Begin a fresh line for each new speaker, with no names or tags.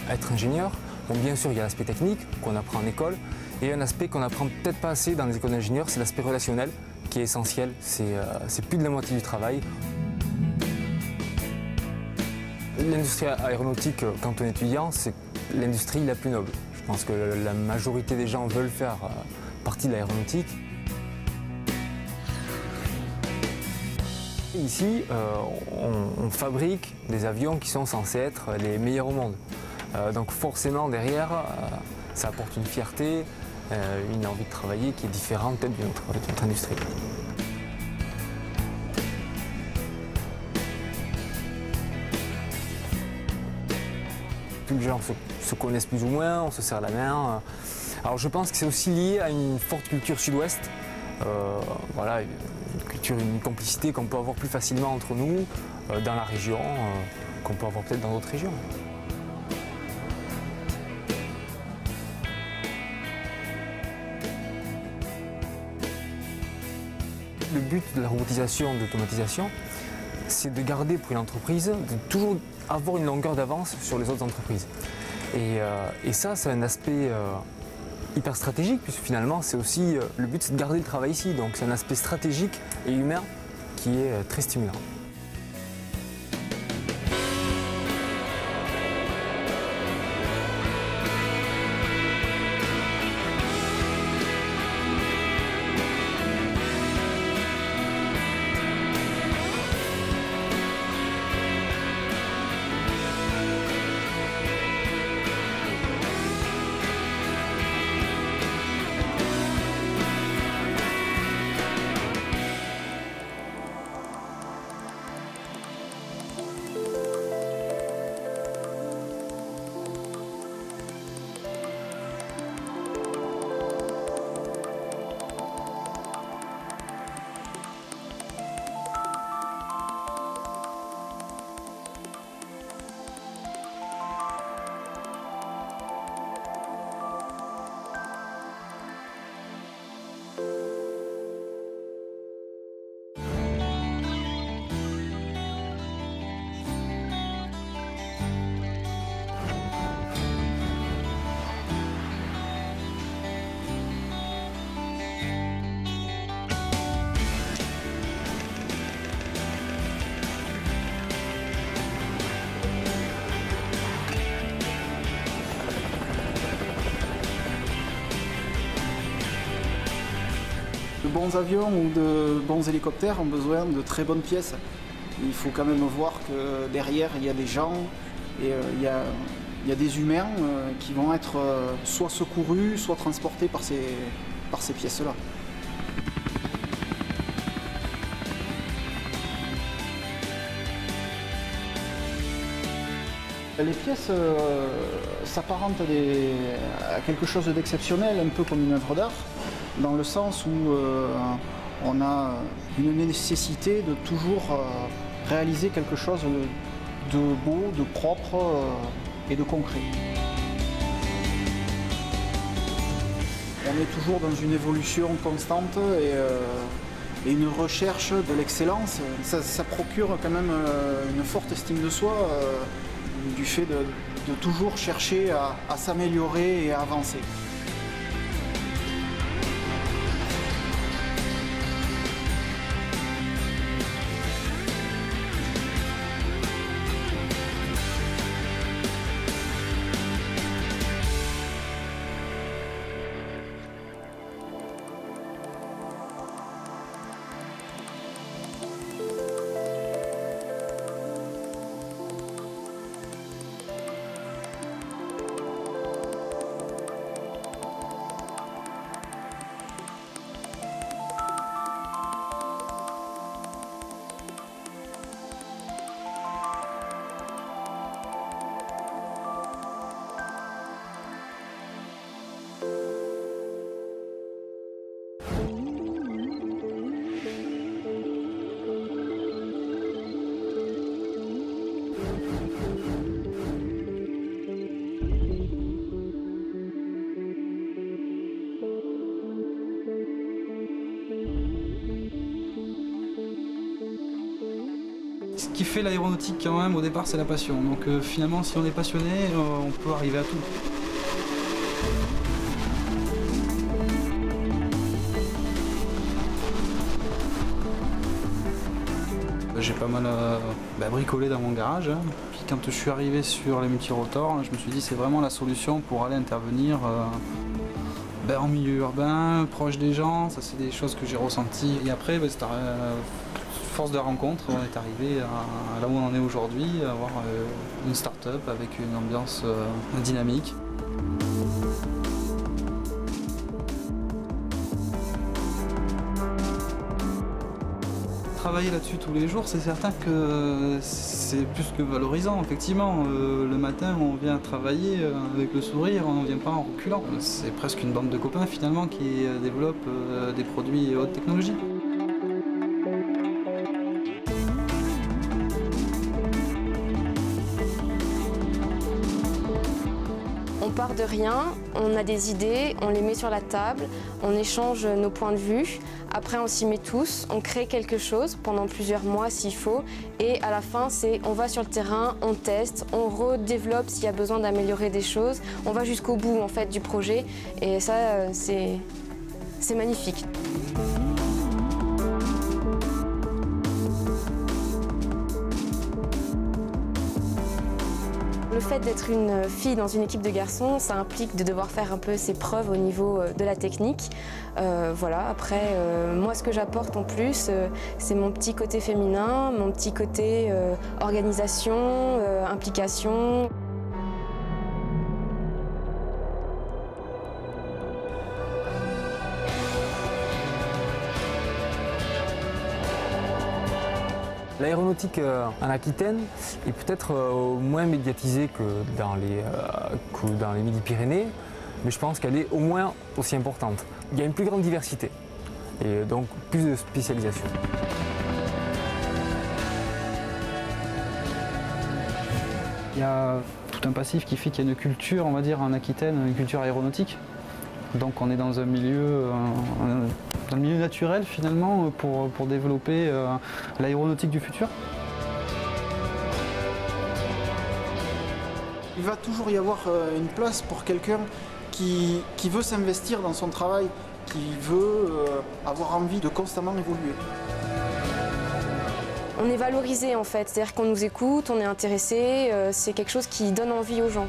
être ingénieur. Donc bien sûr, il y a l'aspect technique qu'on apprend en école, et un aspect qu'on n'apprend peut-être pas assez dans les écoles d'ingénieurs, c'est l'aspect relationnel, qui est essentiel. C'est plus de la moitié du travail. L'industrie aéronautique, quand on est étudiant, c'est l'industrie la plus noble. Je pense que la majorité des gens veulent faire partie de l'aéronautique. Ici, on fabrique des avions qui sont censés être les meilleurs au monde. Donc forcément, derrière, ça apporte une fierté, une envie de travailler qui est différente peut-être d'une autre industrie. Tous les gens se connaissent plus ou moins, on se serre la main. Alors je pense que c'est aussi lié à une forte culture sud-ouest. Voilà, une culture, une complicité qu'on peut avoir plus facilement entre nous, dans la région, qu'on peut avoir peut-être dans d'autres régions. Le but de la robotisation, de l'automatisation, c'est de garder pour une entreprise, de toujours avoir une longueur d'avance sur les autres entreprises. Et ça, c'est un aspect hyper stratégique, puisque finalement, c'est aussi le but, c'est de garder le travail ici. Donc c'est un aspect stratégique et humain qui est très stimulant.
De bons avions ou de bons hélicoptères ont besoin de très bonnes pièces. Il faut quand même voir que derrière, il y a des gens et il y a des humains qui vont être soit secourus, soit transportés par ces pièces-là. Les pièces s'apparentent à quelque chose d'exceptionnel, un peu comme une œuvre d'art, dans le sens où on a une nécessité de toujours réaliser quelque chose de beau, de propre et de concret. On est toujours dans une évolution constante et une recherche de l'excellence. Ça procure quand même une forte estime de soi du fait de toujours chercher à s'améliorer et à avancer.
Ce qui fait l'aéronautique quand même au départ c'est la passion. Donc finalement si on est passionné, on peut arriver à tout. J'ai pas mal bricolé dans mon garage. Puis quand je suis arrivé sur les multirotors, je me suis dit c'est vraiment la solution pour aller intervenir en milieu urbain, proche des gens. Ça c'est des choses que j'ai ressenties. Et après, c'est force de rencontre, on est arrivé à là où on en est aujourd'hui, à avoir une start-up avec une ambiance dynamique. Travailler là-dessus tous les jours, c'est certain que c'est plus que valorisant, effectivement. Le matin, on vient travailler avec le sourire, on ne vient pas en reculant. C'est presque une bande de copains finalement qui développent des produits haute technologie.
On part de rien, on a des idées, on les met sur la table, on échange nos points de vue. Après, on s'y met tous, on crée quelque chose pendant plusieurs mois s'il faut. Et à la fin, on va sur le terrain, on teste, on redéveloppe s'il y a besoin d'améliorer des choses. On va jusqu'au bout en fait, du projet. Et ça, c'est magnifique. Le fait d'être une fille dans une équipe de garçons, ça implique de devoir faire un peu ses preuves au niveau de la technique. Voilà. Après, moi, ce que j'apporte en plus, c'est mon petit côté féminin, mon petit côté organisation, implication.
L'aéronautique en Aquitaine est peut-être moins médiatisée que dans les Midi-Pyrénées, mais je pense qu'elle est au moins aussi importante. Il y a une plus grande diversité et donc plus de spécialisation.
Il y a tout un passif qui fait qu'il y a une culture, on va dire, en Aquitaine, une culture aéronautique. Donc on est dans un milieu, naturel finalement pour développer l'aéronautique du futur.
Il va toujours y avoir une place pour quelqu'un qui veut s'investir dans son travail, qui veut avoir envie de constamment évoluer.
On est valorisé en fait, c'est-à-dire qu'on nous écoute, on est intéressé, c'est quelque chose qui donne envie aux gens.